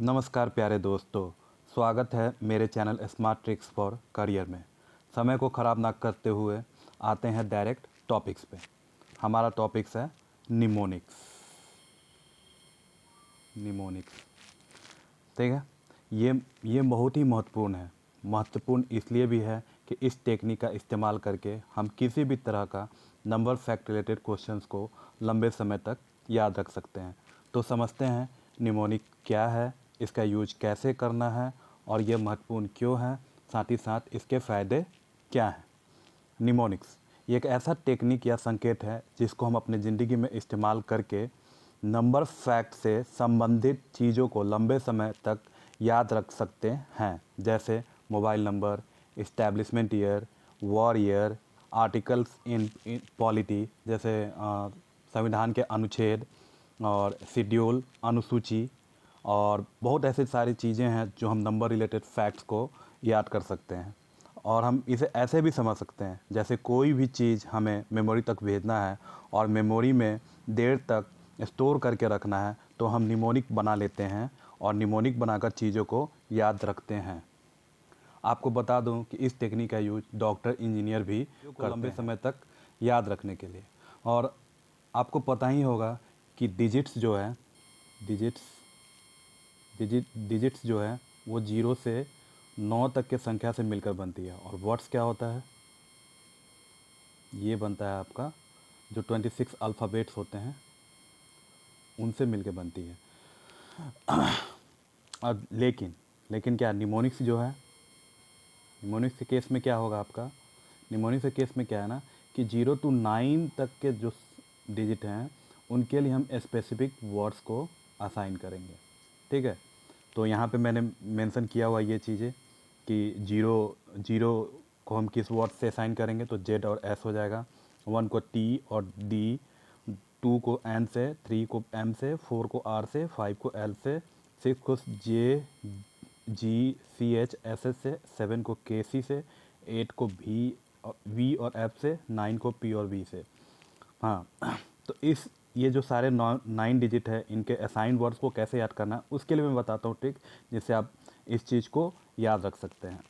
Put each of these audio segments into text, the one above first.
नमस्कार प्यारे दोस्तों, स्वागत है मेरे channel smart tricks for career में। समय को ख़राब ना करते हुए आते हैं डायरेक्ट टॉपिक्स पे। हमारा टॉपिक्स है निमोनिक्स। ठीक है। ये बहुत ही महत्वपूर्ण है। महत्वपूर्ण इसलिए भी है कि इस टेक्निक का इस्तेमाल करके हम किसी भी तरह का नंबर फैक्ट रिलेटेड क्वेश्चंस को लंबे समय तक याद रख सकते हैं। तो समझते हैं निमोनिक क्या है, इसका यूज कैसे करना है और ये महत्वपूर्ण क्यों है, साथ ही साथ इसके फ़ायदे क्या हैं। निमोनिक्स ये एक ऐसा टेक्निक या संकेत है जिसको हम अपनी ज़िंदगी में इस्तेमाल करके नंबर फैक्ट से संबंधित चीज़ों को लंबे समय तक याद रख सकते हैं, जैसे mobile number, establishment year, war year, articles इन पॉलिटी जैसे संविधान के अनुच्छेद और शेड्यूल अनुसूची, और बहुत ऐसी सारी चीज़ें हैं जो हम नंबर रिलेटेड फैक्ट्स को याद कर सकते हैं। और हम इसे ऐसे भी समझ सकते हैं जैसे कोई भी चीज़ हमें मेमोरी तक भेजना है और मेमोरी में देर तक स्टोर करके रखना है, तो हम निमोनिक बना लेते हैं और निमोनिक बनाकर चीज़ों को याद रखते हैं। आपको बता दूं कि इस टेक्निक का यूज डॉक्टर, इंजीनियर भी करते लंबे समय तक याद रखने के लिए। और आपको पता ही होगा कि डिजिट्स जो है वो 0 से 9 तक के संख्या से मिलकर बनती है। और वर्ड्स क्या होता है, ये बनता है आपका जो 26 अल्फ़ाबेट्स होते हैं उनसे मिलकर बनती है। और लेकिन क्या निमोनिक्स जो है, निमोनिक्स के केस में क्या होगा आपका, निमोनिक्स के केस में क्या है ना कि 0 to 9 तक के जो डिजिट हैं उनके लिए हम स्पेसिफिक वर्ड्स को असाइन करेंगे। ठीक है। तो यहाँ पे मैंने मेंशन किया हुआ ये चीज़ें कि जीरो जीरो को हम किस वर्ड से असाइन करेंगे, तो जेड और एस हो जाएगा। 1 को टी और डी, 2 को एन से, 3 को एम से, 4 को आर से, 5 को एल से, 6 को जे जी सी एच एस एस से, 7 को के सी से, 8 को वी और एफ से, 9 को पी और वी से। हाँ, तो ये जो सारे 9 डिजिट है इनके असाइंड वर्ड्स को कैसे याद करना है उसके लिए मैं बताता हूँ ट्रिक, जिससे आप इस चीज़ को याद रख सकते हैं।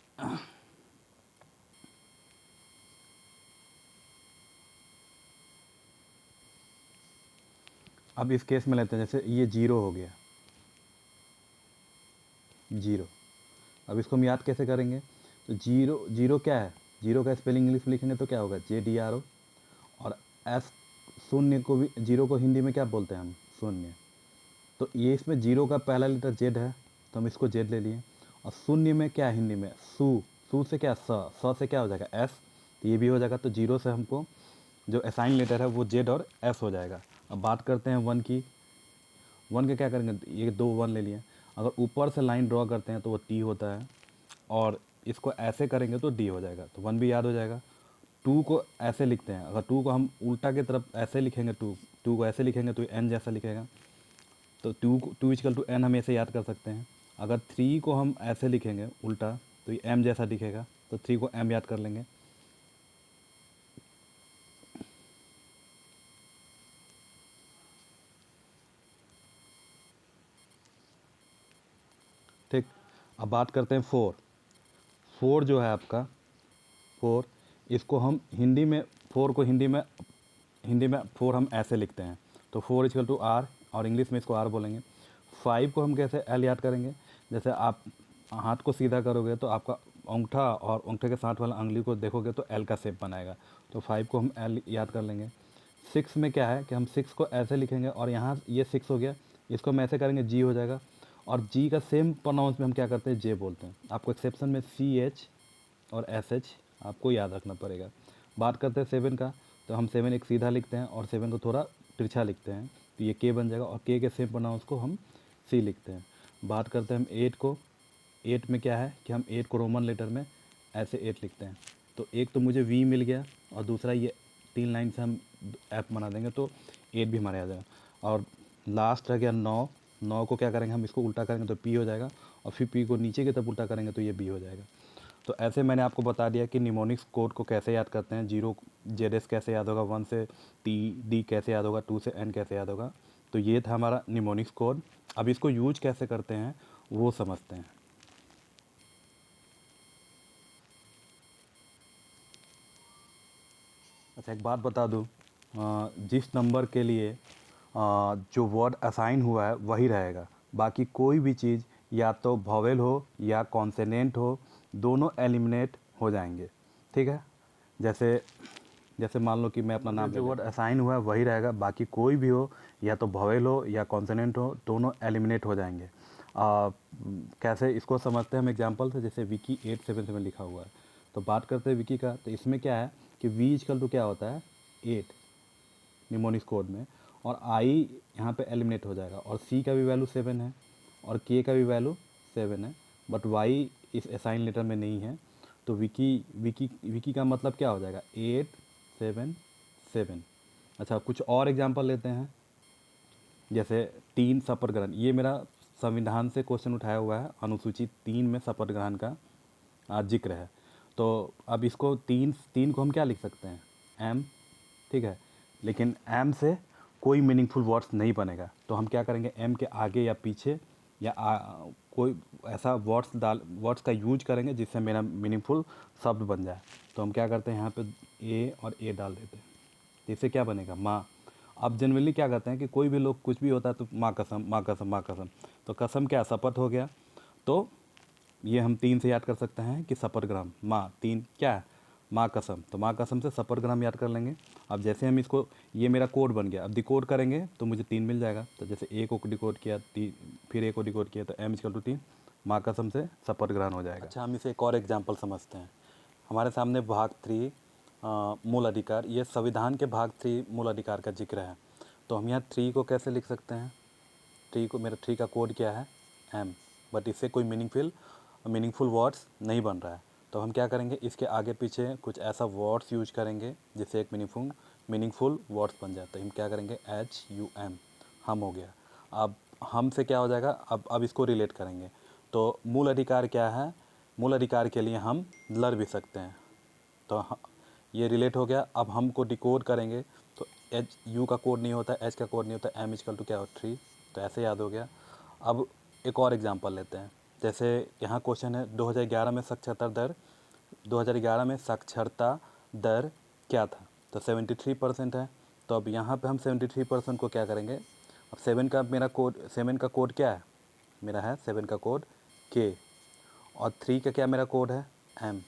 अब इस केस में लेते हैं, जैसे ये 0 हो गया, 0। अब इसको हम याद कैसे करेंगे, तो जीरो जीरो क्या है, जीरो का स्पेलिंग इंग्लिश में लिखेंगे तो क्या होगा, JDRO। और एस, शून्य को भी, जीरो को हिंदी में क्या बोलते हैं हम, शून्य। तो ये इसमें जीरो का पहला लेटर जेड है तो हम इसको जेड ले लिए। और शून्य में क्या है हिंदी में, सू से क्या, स से क्या हो जाएगा, एस। तो ये भी हो जाएगा। तो जीरो से हमको जो असाइन लेटर है वो जेड और एस हो जाएगा। अब बात करते हैं वन की। वन के क्या करेंगे, ये 2 वन ले लिए। अगर ऊपर से लाइन ड्रॉ करते हैं तो वो टी होता है, और इसको ऐसे करेंगे तो डी हो जाएगा, तो वन भी याद हो जाएगा। टू को ऐसे लिखते हैं, अगर टू को हम उल्टा की तरफ ऐसे लिखेंगे, टू को ऐसे लिखेंगे तो एन जैसा लिखेगा, तो टू इजकल टू एन हम ऐसे याद कर सकते हैं। अगर थ्री को हम ऐसे लिखेंगे उल्टा तो ये एम जैसा दिखेगा, तो थ्री को एम याद कर लेंगे। ठीक। अब बात करते हैं फोर। फोर जो है आपका, फोर, इसको हम हिंदी में, फोर को हिंदी में फोर हम ऐसे लिखते हैं, तो फोर इजकल टू आर, और इंग्लिश में इसको आर बोलेंगे। फाइव को हम कैसे एल याद करेंगे, जैसे आप हाथ को सीधा करोगे तो आपका अंगूठा और अंगूठे के साथ वाला अंगुली को देखोगे तो एल का शेप बनाएगा, तो फाइव को हम एल याद कर लेंगे। सिक्स में क्या है कि हम सिक्स को ऐसे लिखेंगे, और यहाँ ये सिक्स हो गया, इसको हम ऐसे करेंगे जी हो जाएगा। और जी का सेम प्रोनाउंस में हम क्या करते हैं, जे बोलते हैं। आपको एक्सेप्शन में CH और SH आपको याद रखना पड़ेगा। बात करते हैं सेवन का, तो हम सेवन एक सीधा लिखते हैं और सेवन को थोड़ा तिरछा लिखते हैं, तो ये के बन जाएगा, और के सेम प्रोनाउंस को हम सी लिखते हैं। बात करते हैं हम एट को। एट में क्या है कि हम एट को रोमन लेटर में ऐसे एट लिखते हैं, तो एक तो मुझे वी मिल गया, और दूसरा ये 3 लाइन से हम ऐप बना देंगे तो एट भी हमारे आ जाएगा। और लास्ट रह गया नौ। नौ को क्या करेंगे, हम इसको उल्टा करेंगे तो पी हो जाएगा, और फिर पी को नीचे की तरफ उल्टा करेंगे तो ये बी हो जाएगा। तो ऐसे मैंने आपको बता दिया कि निमोनिक्स कोड को कैसे याद करते हैं। जीरो जेड कैसे याद होगा, वन से टी डी कैसे याद होगा, टू से एन कैसे याद होगा। तो ये था हमारा निमोनिक्स कोड। अब इसको यूज कैसे करते हैं वो समझते हैं। अच्छा, एक बात बता दूँ, जिस नंबर के लिए जो वर्ड असाइन हुआ है वही रहेगा, बाकी कोई भी चीज़ या तो वॉवेल हो या कॉन्सोनेंट हो, दोनों एलिमिनेट हो जाएंगे। ठीक है, जैसे जैसे मान लो कि मैं अपना नाम, जो वर्ड असाइन हुआ है वही रहेगा, बाकी कोई भी हो, या तो वॉवेल हो या कॉन्सोनेंट हो, दोनों एलिमिनेट हो जाएंगे। कैसे इसको समझते हैं हम एग्जांपल से, जैसे विकी 877 लिखा हुआ है, तो बात करते हैं विकी का। तो इसमें क्या है कि वी इजकल टू क्या होता है 8 निमोनिक्स कोड में, और आई यहाँ पे एलिमिनेट हो जाएगा, और सी का भी वैल्यू 7 है और के का भी वैल्यू 7 है, बट वाई इस असाइन लेटर में नहीं है। तो विकी विकी विकी का मतलब क्या हो जाएगा 877। अच्छा, कुछ और एग्जांपल लेते हैं, जैसे 3 शपथ ग्रहण, ये मेरा संविधान से क्वेश्चन उठाया हुआ है, अनुसूची 3 में शपथ ग्रहण का जिक्र है। तो अब इसको 3 को हम क्या लिख सकते हैं, एम। ठीक है, लेकिन एम से कोई मीनिंगफुल वर्ड्स नहीं बनेगा, तो हम क्या करेंगे, एम के आगे या पीछे या कोई ऐसा वर्ड्स का यूज करेंगे जिससे मेरा मीनिंगफुल शब्द बन जाए। तो हम क्या करते हैं, यहाँ पे ए और ए डाल देते हैं, तो इससे क्या बनेगा, माँ। अब जनरली क्या करते हैं कि कोई भी लोग कुछ भी होता है तो माँ कसम, माँ कसम, माँ कसम, तो कसम क्या, शपथ हो गया। तो ये हम 3 से याद कर सकते हैं कि शपथग्राम, माँ, 3 क्या है, माँ कसम, तो माँ कसम से शपथग्राम याद कर लेंगे। अब जैसे हम इसको, ये मेरा कोड बन गया, अब डिकोड करेंगे तो मुझे 3 मिल जाएगा। तो जैसे ए को डिकोड किया, फिर ए को डिकोड किया, तो एम इक्वल टू 3, माँ कसम से शपथग्रहण हो जाएगा। अच्छा, हम इसे एक और एग्जाम्पल समझते हैं। हमारे सामने भाग 3 मूल अधिकार, ये संविधान के भाग 3 मूल अधिकार का जिक्र है। तो हम यहाँ 3 को कैसे लिख सकते हैं, 3 को, मेरा 3 का कोड क्या है, एम, बट इससे कोई मीनिंगफुल वर्ड्स नहीं बन रहा है। तो हम क्या करेंगे, इसके आगे पीछे कुछ ऐसा वर्ड्स यूज करेंगे जिससे एक मीनिंगफुल वर्ड्स बन जाए। तो हम क्या करेंगे, HUM, हम हो गया। अब हम से क्या हो जाएगा, अब इसको रिलेट करेंगे। तो मूल अधिकार क्या है, मूल अधिकार के लिए हम लड़ भी सकते हैं। तो ये रिलेट हो गया। अब हमको डिकोड करेंगे तो HU का कोड नहीं होता, H का कोड नहीं होता, M इक्वल टू क्या हो 3, तो ऐसे याद हो गया। अब एक और एग्जांपल लेते हैं, जैसे यहाँ क्वेश्चन है 2011 में साक्षरता दर, 2011 में साक्षरता दर क्या था, तो 73% है। तो अब यहाँ पे हम 73% को क्या करेंगे, अब 7 का कोड क्या है, मेरा है 7 का कोड K, और 3 का क्या मेरा कोड है M।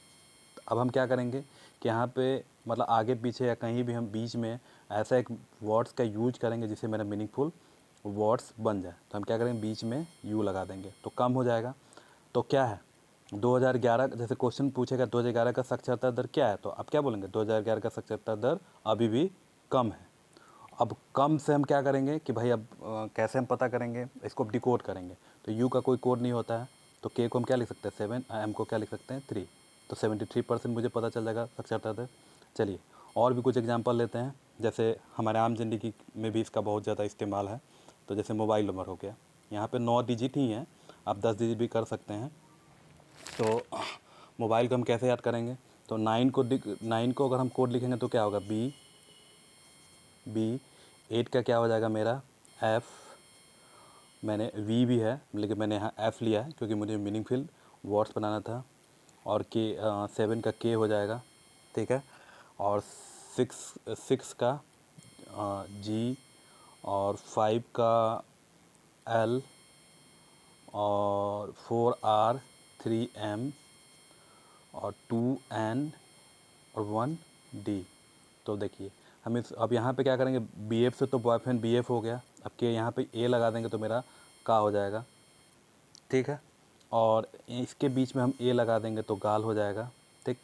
अब हम क्या करेंगे कि यहाँ पे मतलब आगे पीछे या कहीं भी हम बीच में ऐसा एक वर्ड्स का यूज करेंगे जिससे मेरा मीनिंगफुल वर्ड्स बन जाए। तो हम क्या करेंगे, बीच में यू लगा देंगे तो कम हो जाएगा। तो क्या है 2011, जैसे क्वेश्चन पूछेगा 2011 का साक्षरता दर क्या है, तो आप क्या बोलेंगे, 2011 का साक्षरता दर अभी भी कम है। अब कम से हम क्या करेंगे कि भाई अब कैसे हम पता करेंगे, इसको डिकोड करेंगे। तो यू का कोई कोड नहीं होता है, तो के को हम क्या लिख सकते हैं 7, एम को क्या लिख सकते हैं 3, तो 73% मुझे पता चल जाएगा साक्षरता दर। चलिए और भी कुछ एग्जांपल लेते हैं, जैसे हमारे आम ज़िंदगी में भी इसका बहुत ज़्यादा इस्तेमाल है। तो जैसे मोबाइल नंबर हो गया, यहाँ पे 9 डिजिट ही हैं, आप 10 डिजिट भी कर सकते हैं। तो मोबाइल को हम कैसे याद करेंगे, तो 9 को अगर हम कोड लिखेंगे तो क्या होगा, बी। 8 का क्या हो जाएगा मेरा एफ़, मैंने वी भी है लेकिन मैंने यहाँ एफ़ लिया है क्योंकि मुझे मीनिंगफुल वर्ड्स बनाना था। और के 7 का के हो जाएगा, ठीक है। और 6 का जी, और 5 का एल, और 4 आर, 3 एम, और 2 एन, और 1 डी। तो देखिए हम इस, अब यहाँ पे क्या करेंगे, बी एफ से तो बॉयफ्रेंड बी एफ हो गया, अब के यहाँ पे ए लगा देंगे तो मेरा का हो जाएगा, ठीक है। और इसके बीच में हम ए लगा देंगे तो गाल हो जाएगा, ठीक।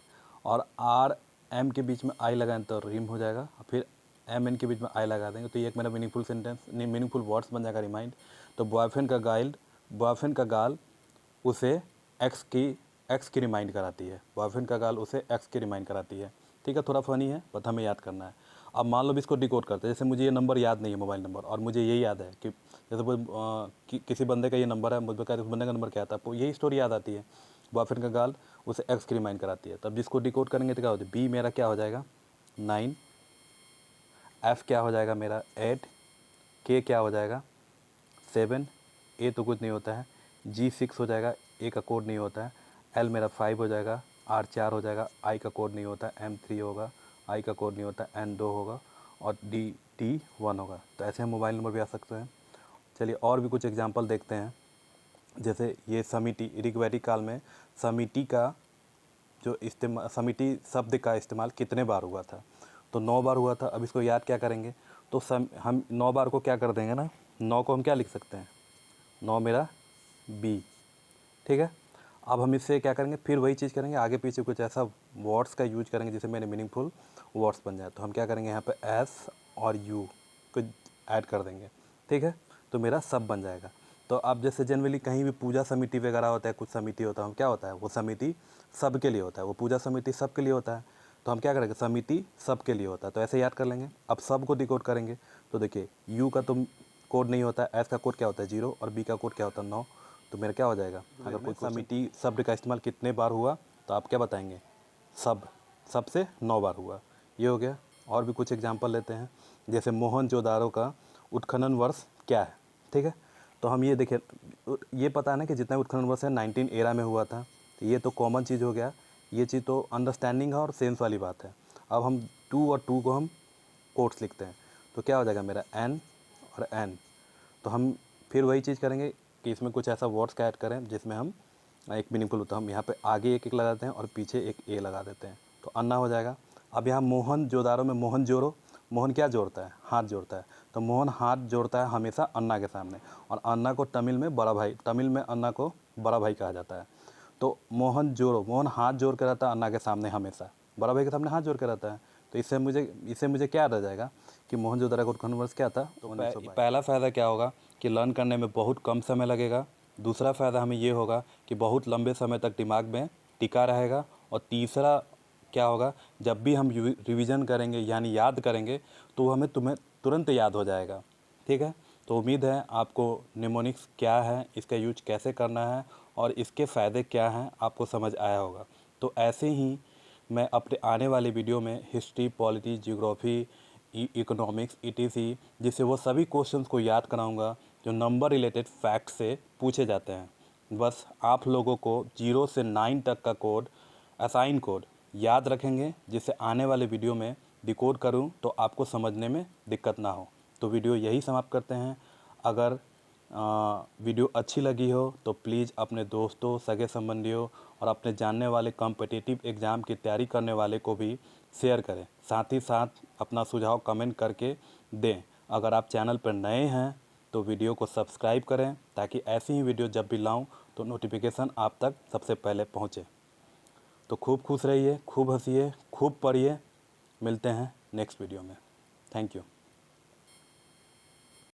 और आर एम के बीच में आई लगाएं तो रिम हो जाएगा, फिर एम एन के बीच में आई लगा देंगे तो ये एक मेरा मीनिंगफुल सेंटेंस, मीनिंगफुल वर्ड्स बन जाएगा, रिमाइंड। तो बॉयफ्रेंड का गाल उसे एक्स की रिमाइंड कराती है, बॉयफ्रेंड का गाल उसे एक्स की रिमाइंड कराती है, ठीक है। थोड़ा फनी है बट हमें याद करना है। अब मान लो भी इसको डिकोड करते हैं, जैसे मुझे ये नंबर याद नहीं है मोबाइल नंबर, और मुझे यही याद है कि जैसे किसी बंदे का ये नंबर है, मुझे कहते उस बंदे का नंबर क्या था, तो यही स्टोरी याद आती है, बॉयफ्रेंड का गाल उसे एक्स की रिमाइंड कराती है। तब जिसको डिकोड करेंगे तो क्या होता है, बी मेरा क्या हो जाएगा 9, एफ़ क्या हो जाएगा मेरा 8, के क्या हो जाएगा 7, ए तो कुछ नहीं होता है, G6 हो जाएगा, A का कोड नहीं होता है, L मेरा 5 हो जाएगा, R 4 हो जाएगा, I का कोड नहीं होता है, M 3 होगा, I का कोड नहीं होता है, N 2 होगा और D 1 होगा। तो ऐसे हम मोबाइल नंबर भी आ सकते हैं। चलिए और भी कुछ एग्जांपल देखते हैं। जैसे ये समिति, ऋग्वैदिक काल में समिति का जो इस्तेमाल, समिति शब्द का इस्तेमाल कितने बार हुआ था? तो 9 बार हुआ था। अब इसको याद क्या करेंगे? तो हम 9 बार को क्या कर देंगे ना, 9 को हम क्या लिख सकते हैं, 9 मेरा B, ठीक है। अब हम इससे क्या करेंगे, फिर वही चीज़ करेंगे, आगे पीछे कुछ ऐसा वर्ड्स का यूज करेंगे जिससे मेरे मीनिंगफुल वर्ड्स बन जाए। तो हम क्या करेंगे, यहाँ पे S और U को ऐड कर देंगे, ठीक है, तो मेरा सब बन जाएगा। तो अब जैसे जनरली कहीं भी पूजा समिति वगैरह होता है, कुछ समिति होता है, हम क्या होता है, वो समिति सब के लिए होता है, वो पूजा समिति सब के लिए होता है। तो हम क्या करेंगे, समिति सब के लिए होता है, तो ऐसे याद कर लेंगे। अब सब को डिकोड करेंगे, तो देखिए U का तो कोड नहीं होता है, S का कोड क्या होता है 0 और B का कोड क्या होता है 9। तो मेरा क्या हो जाएगा, अगर कोई समिति शब्द का इस्तेमाल कितने बार हुआ तो आप क्या बताएंगे, सब से 9 बार हुआ। ये हो गया। और भी कुछ एग्जांपल लेते हैं। जैसे मोहनजोदारो का उत्खनन वर्ष क्या है, ठीक है। तो हम ये देखिए, ये पता है ना कि जितना उत्खनन वर्ष है 19 एरा में हुआ था, तो ये तो कॉमन चीज़ हो गया। ये चीज़ तो अंडरस्टैंडिंग है और सेंस वाली बात है। अब हम 2 और 2 को हम कोट्स लिखते हैं, तो क्या हो जाएगा मेरा N और N। तो हम फिर वही चीज़ करेंगे कि इसमें कुछ ऐसा वर्ड्स का ऐड करें जिसमें हम एक मीनिंगफुल होता है। हम यहाँ पे आगे एक लगा देते हैं और पीछे एक A लगा देते हैं, तो अन्ना हो जाएगा। अब यहाँ मोहनजोदारो में मोहन जोड़ो, मोहन क्या जोड़ता है, हाथ जोड़ता है, तो मोहन हाथ जोड़ता है हमेशा अन्ना के सामने, और अन्ना को तमिल में बड़ा भाई, तमिल में अन्ना को बड़ा भाई कहा जाता है। तो मोहन जोड़ो, मोहन हाथ जोड़ के रहता है अन्ना के सामने, हमेशा बड़ा भाई के सामने हाथ जोड़ के रहता है। तो इससे मुझे क्या याद आ जाएगा कि मोहनजोदड़ो का उत्खनन वर्ष क्या था, तो पहला फ़ायदा क्या होगा कि लर्न करने में बहुत कम समय लगेगा। दूसरा फ़ायदा हमें ये होगा कि बहुत लंबे समय तक दिमाग में टिका रहेगा। और तीसरा क्या होगा, जब भी हम रिवीजन करेंगे यानी याद करेंगे तो वो हमें तुरंत याद हो जाएगा, ठीक है। तो उम्मीद है आपको निमोनिक्स क्या है, इसका यूज कैसे करना है और इसके फ़ायदे क्या हैं आपको समझ आया होगा। तो ऐसे ही मैं अपने आने वाले वीडियो में history, polity, geography, economics, ETC जिससे वो सभी क्वेश्चंस को याद कराऊंगा जो नंबर रिलेटेड फैक्ट से पूछे जाते हैं। बस आप लोगों को 0 से 9 तक का कोड, असाइन कोड याद रखेंगे, जिससे आने वाले वीडियो में डिकोड करूं तो आपको समझने में दिक्कत ना हो। तो वीडियो यही समाप्त करते हैं। अगर वीडियो अच्छी लगी हो तो प्लीज़ अपने दोस्तों, सगे संबंधियों और अपने जानने वाले कॉम्पिटिटिव एग्ज़ाम की तैयारी करने वाले को भी शेयर करें। साथ ही साथ अपना सुझाव कमेंट करके दें। अगर आप चैनल पर नए हैं तो वीडियो को सब्सक्राइब करें ताकि ऐसी ही वीडियो जब भी लाऊं तो नोटिफिकेशन आप तक सबसे पहले पहुंचे। तो खूब खुश रहिए, खूब हंसिए, खूब पढ़िए। मिलते हैं नेक्स्ट वीडियो में। Thank you.